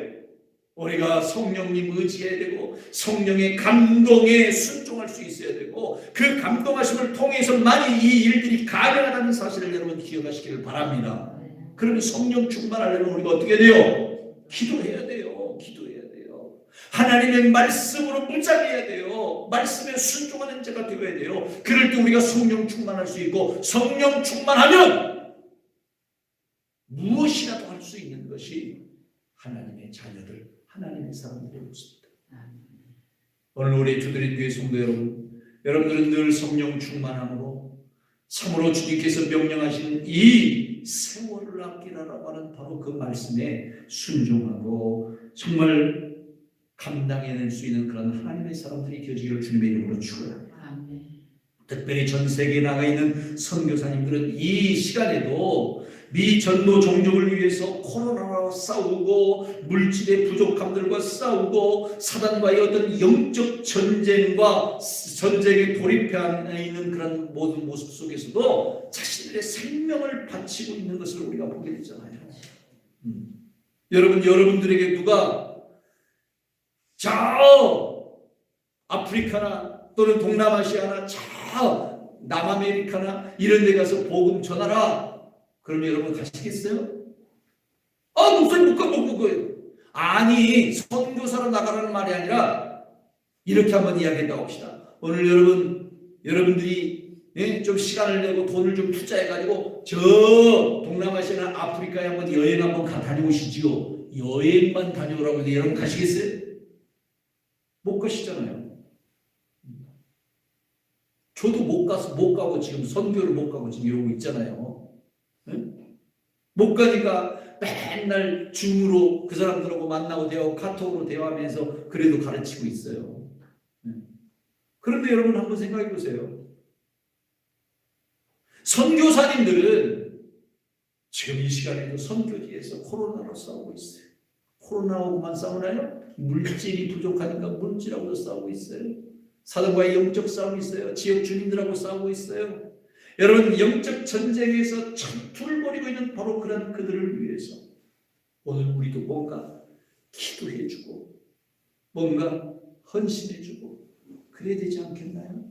우리가 성령님 의지해야 되고 성령의 감동에 순종할 수 있어야 되고 그 감동하심을 통해서만이 이 일들이 가능하다는 사실을 여러분 기억하시기를 바랍니다. 그러면 성령 충만하려면 우리가 어떻게 돼요? 기도해야 돼요. 하나님의 말씀으로 무장해야 돼요. 말씀에 순종하는 자가 되어야 돼요. 그럴 때 우리가 성령 충만할 수 있고 성령 충만하면 무엇이라도 할 수 있는 것이 하나님의 자녀들, 하나님의 사람들의 모습입니다. 오늘 우리 주들인 교회 성도 여러분들은 늘 성령 충만함으로 참으로 주님께서 명령하신 이 세월을 아끼라라고 하는 바로 그 말씀에 순종하고 정말 감당해낼 수 있는 그런 하나님의 사람들이 되어지기를 주님의 이름으로 축원합니다. 특별히 전 세계에 나가 있는 선교사님들은 이 시간에도 미 전도 종족을 위해서 코로나와 싸우고 물질의 부족함들과 싸우고 사단과의 어떤 영적 전쟁에 돌입해 있는 그런 모든 모습 속에서도 자신들의 생명을 바치고 있는 것을 우리가 보게 되잖아요. 여러분들에게 누가 저 아프리카나 또는 동남아시아나 저 남아메리카나 이런 데 가서 복음 전하라. 그러면 여러분 가시겠어요? 목사님 못 가요. 아니, 선교사로 나가라는 말이 아니라 이렇게 한번 이야기했다고 합시다. 오늘 여러분들이 좀 시간을 내고 돈을 좀 투자해가지고 저 동남아시아나 아프리카에 한번 여행 한번 다녀오시지요. 여행만 다녀오라고 해도 여러분 가시겠어요? 못 가시잖아요. 저도 못 가고 지금 선교를 못 가고 지금 이러고 있잖아요. 못 가니까 맨날 줌으로 그 사람들하고 만나고 대화하고 카톡으로 대화하면서 그래도 가르치고 있어요. 그런데 여러분 한번 생각해 보세요. 선교사님들은 지금 이 시간에도 선교지에서 코로나로 싸우고 있어요. 코로나하고만 싸우나요? 물질이 부족하니까 물질하고도 싸우고 있어요. 사단과의 영적 싸움이 있어요. 지역 주민들하고 싸우고 있어요. 여러분 영적 전쟁에서 전투를 벌이고 있는 바로 그런 그들을 위해서 오늘 우리도 뭔가 기도해주고 뭔가 헌신해주고 그래야 되지 않겠나요?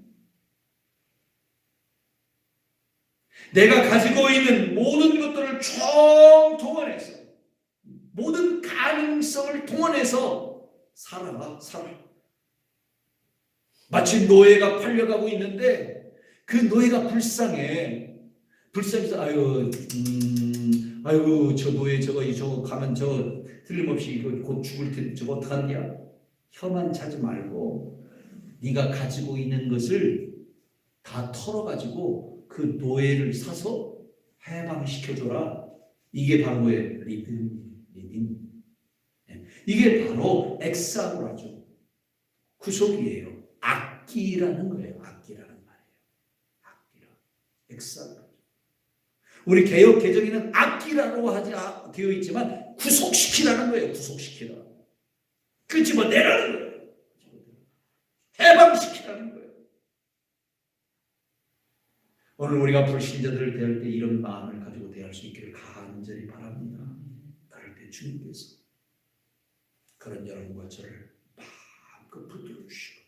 내가 가지고 있는 모든 것들을 총동원해서 모든 가능성을 동원해서 살아. 마치 노예가 팔려가고 있는데 그 노예가 불쌍해서 아이고 저 노예 저거 가면 저 틀림없이 곧 죽을 텐데 저거 어떡하냐. 혀만 차지 말고 네가 가지고 있는 것을 다 털어가지고 그 노예를 사서 해방시켜줘라. 이게 바로 뭐예요? 리듬. 이게 바로 엑사고라죠. 구속이에요. 악기라는 거예요. 엑사고라. 우리 개역 개정에는 악기라고 되어 있지만 구속시키라는 거예요. 구속시키라. 그 집어내라는 거예요. 해방시키라는 거예요. 오늘 우리가 불신자들을 대할 때 이런 마음을 가지고 대할 수 있기를 간절히 바랍니다. 그럴 때 주님께서 그런 여러분과 저를 마음껏 붙들어 주시고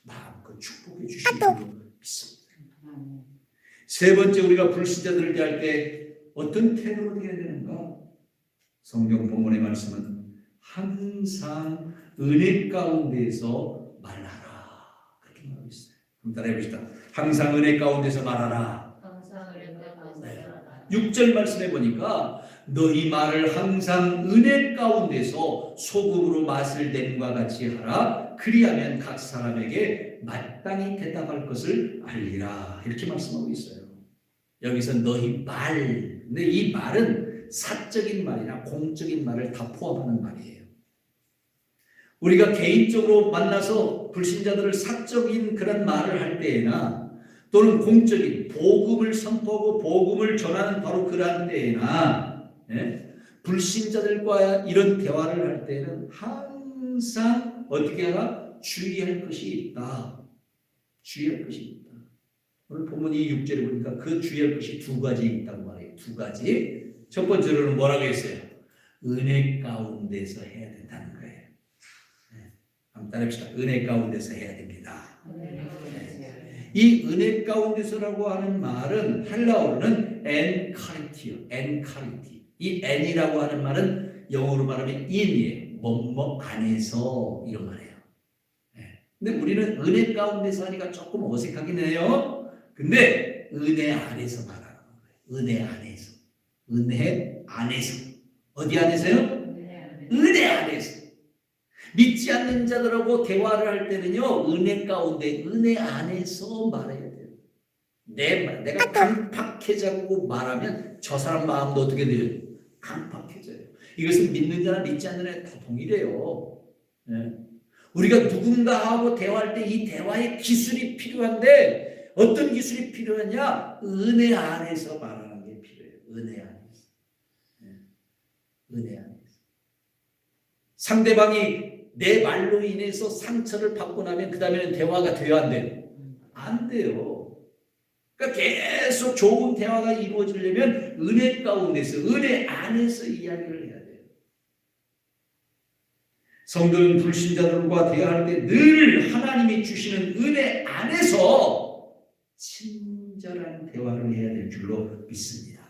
마음껏 축복해 주시기로 믿습니다. 세 번째, 우리가 불신자들을 대할 때 어떤 태도로 대해야 되는가? 성경 본문의 말씀은 항상 은혜 가운데서 말하라 그렇게 말하고 있어요. 한번 따라해 봅시다. 항상 은혜 가운데서 말하라. 6절 말씀해 보니까 너희 말을 항상 은혜 가운데서 소금으로 맛을 냄과 같이 하라. 그리하면 각 사람에게 마땅히 대답할 것을 알리라. 이렇게 말씀하고 있어요. 여기서 너희 말, 근데 이 말은 사적인 말이나 공적인 말을 다 포함하는 말이에요. 우리가 개인적으로 만나서 불신자들을 사적인 그런 말을 할 때에나 또는 공적인 복음을 선포하고 복음을 전하는 바로 그러한 때에나 불신자들과 이런 대화를 할 때는 항상 어떻게 하라? 주의할 것이 있다. 주의할 것이 있다. 오늘 본문 이 6절에 보니까 그 주의할 것이 두 가지 있다고 말해요. 두 가지. 첫 번째로는 뭐라고 했어요? 은혜 가운데서 해야 된다는 거예요. 한번 따라합시다. 은혜 가운데서 해야 됩니다. 이 은혜 가운데서라고 하는 말은 헬라어로는 엔카리티요. 엔카리티. 이 엔이라고 하는 말은 영어로 말하면 in이에요. 뭐뭐 안에서 이런 말이에요. 근데 우리는 은혜 가운데서 하니까 조금 어색하긴 해요. 근데 은혜 안에서 말하는 거예요. 은혜 안에서. 은혜 안에서. 어디 안에서요? 은혜 안에서. 믿지 않는 자들하고 대화를 할 때는요, 은혜 가운데, 은혜 안에서 말해야 돼요. 내가 강팍해자고 말하면 저 사람 마음도 어떻게 돼요? 강팍해져요. 이것은 믿는 자나 믿지 않는 자나 다 동일해요. 우리가 누군가하고 대화할 때 이 대화의 기술이 필요한데 어떤 기술이 필요하냐? 은혜 안에서 말하는 게 필요해요. 은혜 안에서. 은혜 안에서. 상대방이 내 말로 인해서 상처를 받고 나면 그 다음에는 대화가 돼요, 안 돼요? 안 돼요. 그러니까 계속 좋은 대화가 이루어지려면 은혜 가운데서, 은혜 안에서 이야기를 해야 돼요. 성도는 불신자들과 대화할 때 늘 하나님이 주시는 은혜 안에서 친절한 대화를 해야 될 줄로 믿습니다.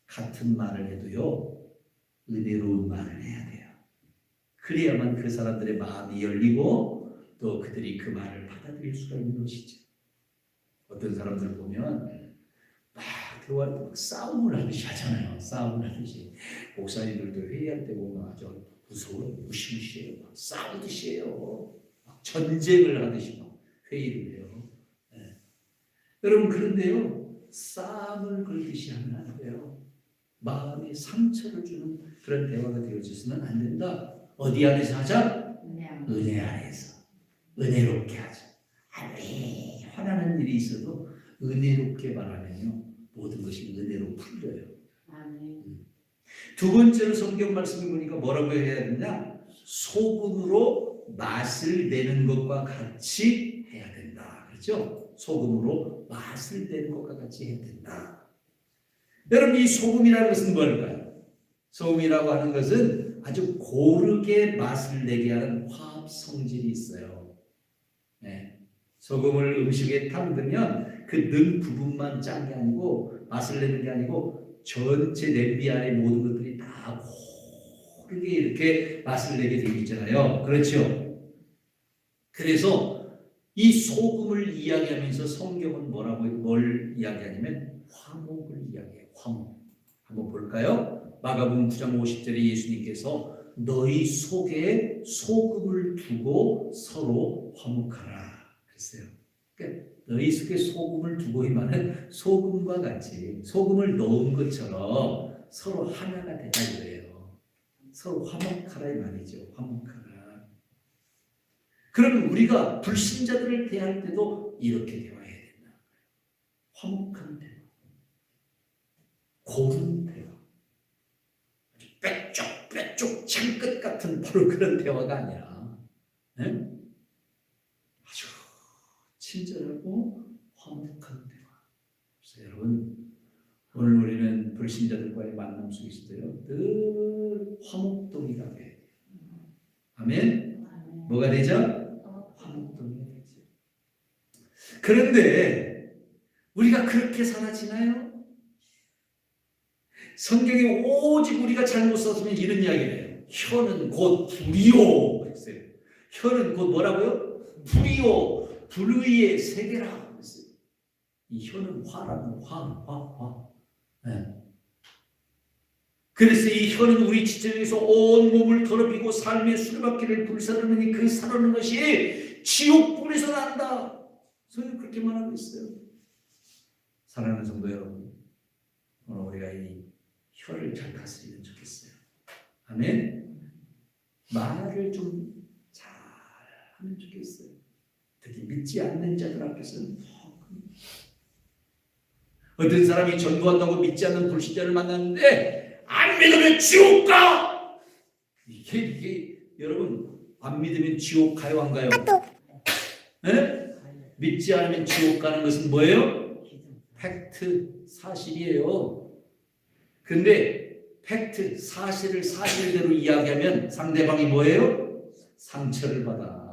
같은 말을 해도요, 은혜로운 말을 해야 돼요. 그래야만 그 사람들의 마음이 열리고 또 그들이 그 말을 받아들일 수가 있는 것이죠. 어떤 사람들 보면 막 대화할 때 막 싸움을 하듯이 하잖아요. 싸움을 하듯이. 목사님들도 회의할 때 보면 아주 무서워요. 무시무시해요. 막 싸우듯이 해요. 막 전쟁을 하듯이 막 회의를 해요. 네. 여러분, 그런데요, 싸움을 걸듯이 하면 안 돼요. 마음에 상처를 주는 그런 대화가 되어져서는 안 된다. 어디 안에서 하자? 은혜 안에서. 은혜롭게 하자. 아무리 화나는 일이 있어도 은혜롭게 말하면요, 모든 것이 은혜로 풀려요. 두 번째로 성경 말씀을 보니까 뭐라고 해야 되냐? 소금으로 맛을 내는 것과 같이 해야 된다. 그렇죠? 소금으로 맛을 내는 것과 같이 해야 된다. 여러분, 이 소금이라는 것은 뭘까요? 소금이라고 하는 것은 아주 고르게 맛을 내게 하는 화합 성질이 있어요. 네. 소금을 음식에 담그면 그 능 부분만 짠 게 아니고, 맛을 내는 게 아니고 전체 냄비 안에 모든 것들이 다 고르게 이렇게 맛을 내게 되어 있잖아요. 그렇죠? 그래서 이 소금을 이야기하면서 성경은 뭘 이야기하냐면 화목을 이야기해요. 화목. 한번 볼까요? 마가복음 9장 50절에 예수님께서 너희 속에 소금을 두고 서로 화목하라 그랬어요. 그러니까 너희 속에 소금을 두고 이 말은 소금과 같이 소금을 넣은 것처럼 서로 하나가 되라 이거예요. 서로 화목하라 이 말이죠. 화목하라. 그러면 우리가 불신자들을 대할 때도 이렇게 대화해야 된다. 화목한 대화. 고른 대화. 아주 빼쪽 창끝 같은 바로 그런 대화가 아니라, 네? 아주 친절하고 화목한 대화. 그래서 여러분, 오늘 우리는 불신자들과의 만남 속에서도요, 늘 화목동이가 돼야 돼요. 아멘? 뭐가 되죠? 화목동이가 되죠. 그런데 우리가 그렇게 살아지나요? 성경에 오직 우리가 잘못 썼으면 이런 이야기를 해요. 혀는 곧 불이요. 그랬어요. 혀는 곧 뭐라고요? 불이요. 불의의 세계라. 그랬어요. 이 혀는 화라는 화. 네. 그래서 이 혀는 우리 지체에서 온 몸을 더럽히고 삶의 수레바퀴를 불사르느니 그 사르는 것이 지옥불에서 난다. 성경 그렇게 말하고 있어요. 사랑하는 성도 여러분, 오늘 우리가 이 혀를 잘 다스리면 좋겠어요. 아멘. 말을 좀 잘하면 좋겠어요. 특히 믿지 않는 자들 앞에서는 어떤 사람이 전도한다고 믿지 않는 불신자를 만났는데 안 믿으면 지옥 가. 이게 여러분, 안 믿으면 지옥 가요 안 가요? 네? 믿지 않으면 지옥 가는 것은 뭐예요? 팩트, 사실이에요. 근데 팩트, 사실을 사실대로 이야기하면 상대방이 뭐예요? 상처를 받아.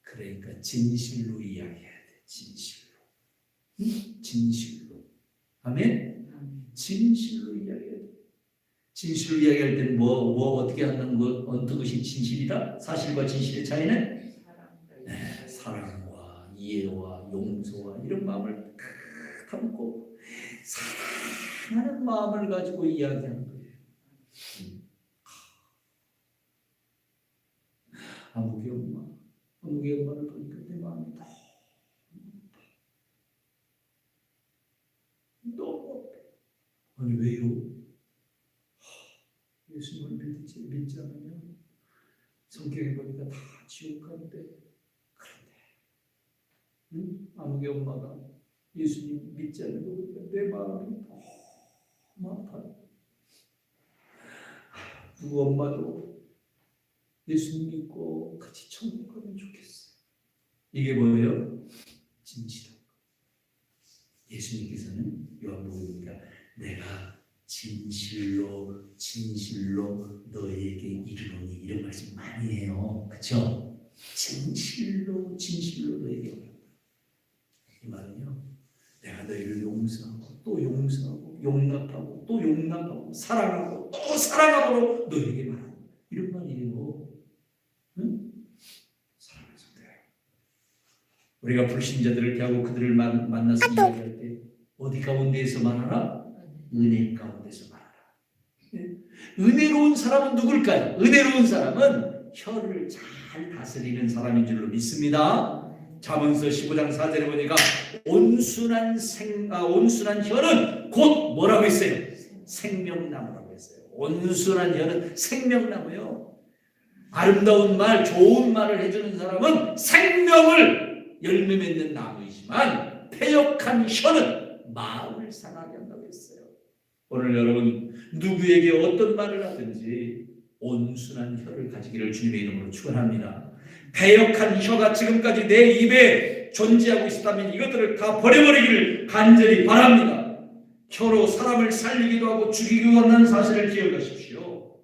그러니까 진실로 이야기해야 돼. 진실로. 응? 진실로. 아멘? 진실로 이야기해야 돼. 진실로 이야기할 때는 어떻게 하는 것, 어떤 것이 진실이다? 사실과 진실의 차이는? 네, 사랑과 이해와 용서와 이런 마음을 담고 사랑하는 마음을 가지고 이야기하는 거예요. 아무개 엄마를 보니까 내 마음이 너무 아니 왜요? 예수님을 믿지 않으면 성경에 보니까 다 지옥 가는데, 그런데 아무개 엄마가 예수님 믿지 않는 거 보니까 내 마음이 너무 아파요. 누구 엄마도 예수님 믿고 같이 천국 가면 좋겠어. 이게 뭐예요? 진실한 거. 예수님께서는 요한복음입니다. 내가 진실로 너에게 이르노니, 이런 말씀 많이 해요. 그렇죠? 진실로 너에게 이른다. 이 말은요, 내가 너희를 용서하고 또 용서하고 용납하고 또 용납하고 사랑하고 또 사랑하도록 너에게 말한다. 이런 말이에요. 응? 사랑하는 성도들, 우리가 불신자들을 대하고 그들을 만나서 이야기할 때 어디 가운데에서 말하라? 은혜 가운데서 말하라. 은혜로운 사람은 누굴까요? 은혜로운 사람은 혀를 잘 다스리는 사람인 줄로 믿습니다. 잠언서 15장 4절에 보니까 온순한 혀는 곧 뭐라고 했어요? 생명나무라고 했어요. 온순한 혀는 생명나무요. 아름다운 말, 좋은 말을 해주는 사람은 생명을 열매 맺는 나무이지만 패역한 혀는 마음을 상하게 한다고 했어요. 오늘 여러분 누구에게 어떤 말을 하든지 온순한 혀를 가지기를 주님의 이름으로 축원합니다. 패역한 혀가 지금까지 내 입에 존재하고 있었다면 이것들을 다 버려버리기를 간절히 바랍니다. 혀로 사람을 살리기도 하고 죽이기도 한다는 사실을 기억하십시오.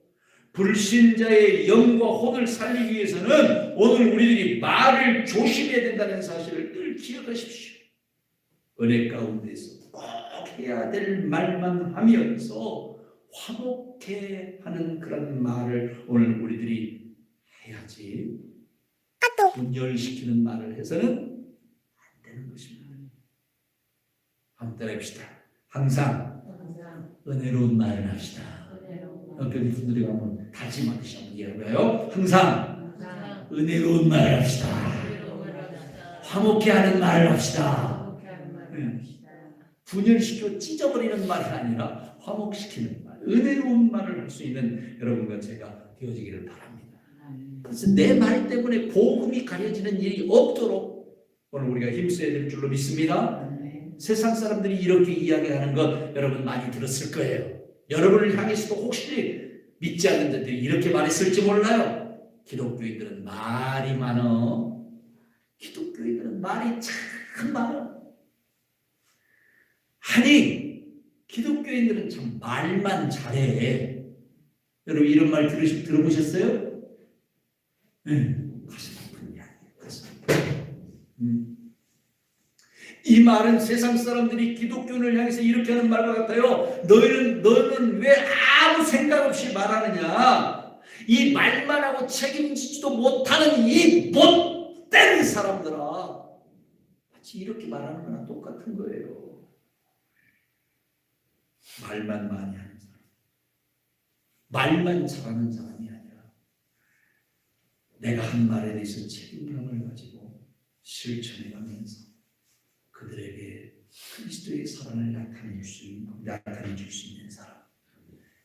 불신자의 영과 혼을 살리기 위해서는 오늘 우리들이 말을 조심해야 된다는 사실을 늘 기억하십시오. 은혜 가운데서 꼭 해야 될 말만 하면서 화목해 하는 그런 말을 오늘 우리들이 해야지, 분열시키는 말을 해서는 안 되는 것입니다. 한번 따라합시다. 항상 은혜로운 말을 합시다. 옆에 분들이 한번 다짐하듯이 한번 이야기해봐요. 항상 은혜로운 말을 합시다. 화목해 하는 말을 합시다. 분열시켜 찢어버리는 말이 아니라 화목시키는 말, 은혜로운 말을 할 수 있는 여러분과 제가 되어지기를 바랍니다. 그래서 내 말 때문에 복음이 가려지는 일이 없도록 오늘 우리가 힘써야 될 줄로 믿습니다. 세상 사람들이 이렇게 이야기하는 것 여러분 많이 들었을 거예요. 여러분을 향해서도 혹시 믿지 않는 자들이 이렇게 말했을지 몰라요. 기독교인들은 말이 많어. 기독교인들은 말이 참 많아. 아니, 기독교인들은 참 말만 잘해. 여러분 이런 말 들어보셨어요? 네, 가슴 아픈 이야기예요. 가슴 아픈. 이 말은 세상 사람들이 기독교를 향해서 이렇게 하는 말과 같아요. 너는 왜 아무 생각 없이 말하느냐? 이 말만 하고 책임지지도 못하는 이 못된 사람들아. 마치 이렇게 말하는 거랑 똑같은 거예요. 말만 많이 하는 사람, 말만 잘하는 사람이 아니라 내가 한 말에 대해서 책임감을 가지고 실천해가면서 그들에게 그리스도의 사랑을 나타내 줄 수 있는 사람.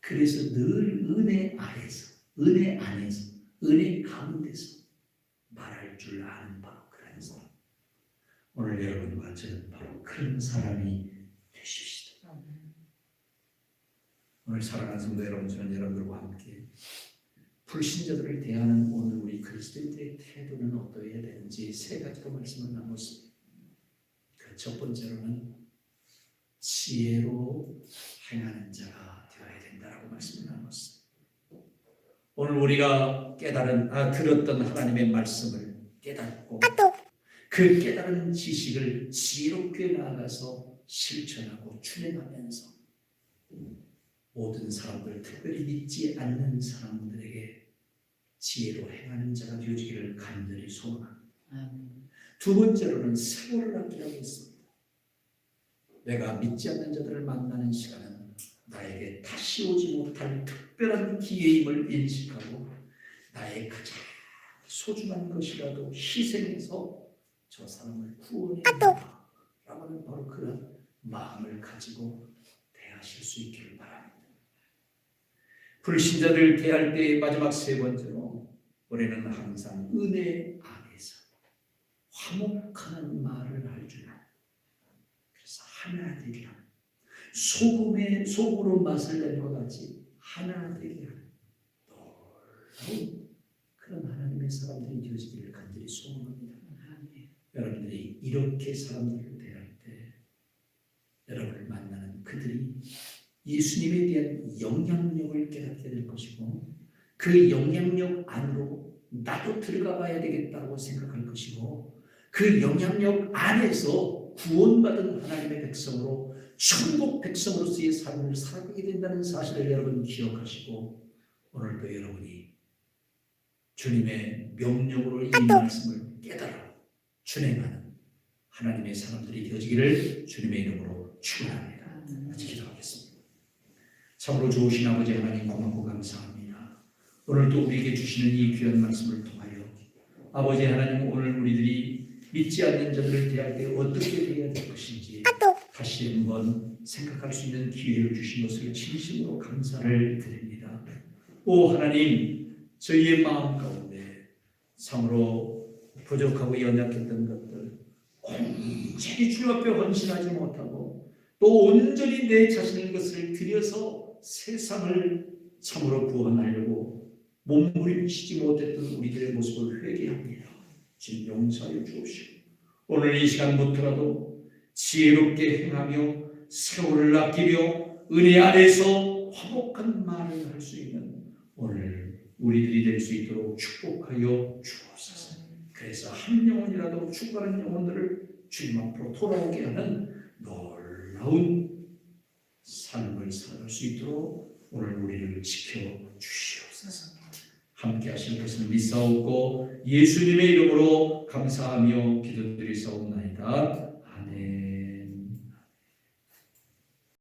그래서 늘 은혜 아래서, 은혜 안에서, 은혜 가운데서 말할 줄 아는 바로 그런 사람. 오늘 여러분과 저는 바로 그런 사람이 되십시다. 오늘 사랑하는 성도 여러분, 저는 여러분들과 함께 불신자들을 대하는 오늘 우리 그리스도인들의 태도는 어떠해야 되는지 세 가지로 말씀을 나눴습니다. 그 첫 번째로는 지혜로 행하는 자가 되어야 된다라고 말씀을 나눴습니다. 오늘 우리가 들었던 하나님의 말씀을 깨닫고 그 깨달은 지식을 지혜롭게 나아가서 실천하고 준행하면서 모든 사람들, 특별히 믿지 않는 사람들에게 지혜로 행하는 자가 되어지기를 간절히 소원합니다. 두 번째로는 세월을 아끼라고 했습니다. 내가 믿지 않는 자들을 만나는 시간은 나에게 다시 오지 못할 특별한 기회임을 인식하고 나의 가장 소중한 것이라도 희생해서 저 사람을 구원해야 한다 라고 하는 바로 그런 마음을 가지고 대하실 수 있기를 바랍니다. 불신자들 대할 때의 마지막 세 번째로 우리는 항상 은혜 안에서 화목하는 말을 할 줄 아는, 그래서 하나 되게 하는, 소금으로 맛을 낸 것 같이 하나 되게 하는, 그런 하나님의 사람들이 되어지기를 간절히 소원합니다. 여러분들이 이렇게 사람들을 대할 때 여러분을 만나는 그들이 예수님에 대한 영향력을 깨닫게 될 것이고 그 영향력 안으로 나도 들어가 봐야 되겠다고 생각할 것이고 그 영향력 안에서 구원받은 하나님의 백성으로 천국 백성으로서의 삶을 살아가게 된다는 사실을 여러분 기억하시고 오늘도 여러분이 주님의 명령으로 이 말씀을 깨달아 준행하는 하나님의 사람들이 되어지기를 주님의 이름으로 축원합니다. 같이 기도하겠습니다. 참으로 좋으신 아버지 하나님 고맙고 감사합니다. 오늘도 우리에게 주시는 이 귀한 말씀을 통하여 아버지 하나님 오늘 우리들이 믿지 않는 자들을 대할 때 어떻게 대해야 될 것인지 다시 한번 생각할 수 있는 기회를 주신 것을 진심으로 감사를 드립니다. 오 하나님 저희의 마음 가운데 참으로 부족하고 연약했던 것들 온전히 주 앞에 헌신하지 못하고 또 온전히 내 자신의 것을 들여서 세상을 참으로 구원하려고 몸부림치지 못했던 우리들의 모습을 회개합니다. 주님 용서하여 주옵시고 오늘 이 시간부터라도 지혜롭게 행하며 세월을 아끼며 은혜 안에서 화목한 말을 할 수 있는 오늘 우리들이 될 수 있도록 축복하여 주옵소서. 그래서 한 영혼이라도 죽어가는 영혼들을 주님 앞으로 돌아오게 하는 놀라운 삶을 살아갈 수 있도록 오늘 우리를 지켜주시옵소서. 함께 하실 것을 믿사옵고 예수님의 이름으로 감사하며 기도드리사옵나이다. 아멘.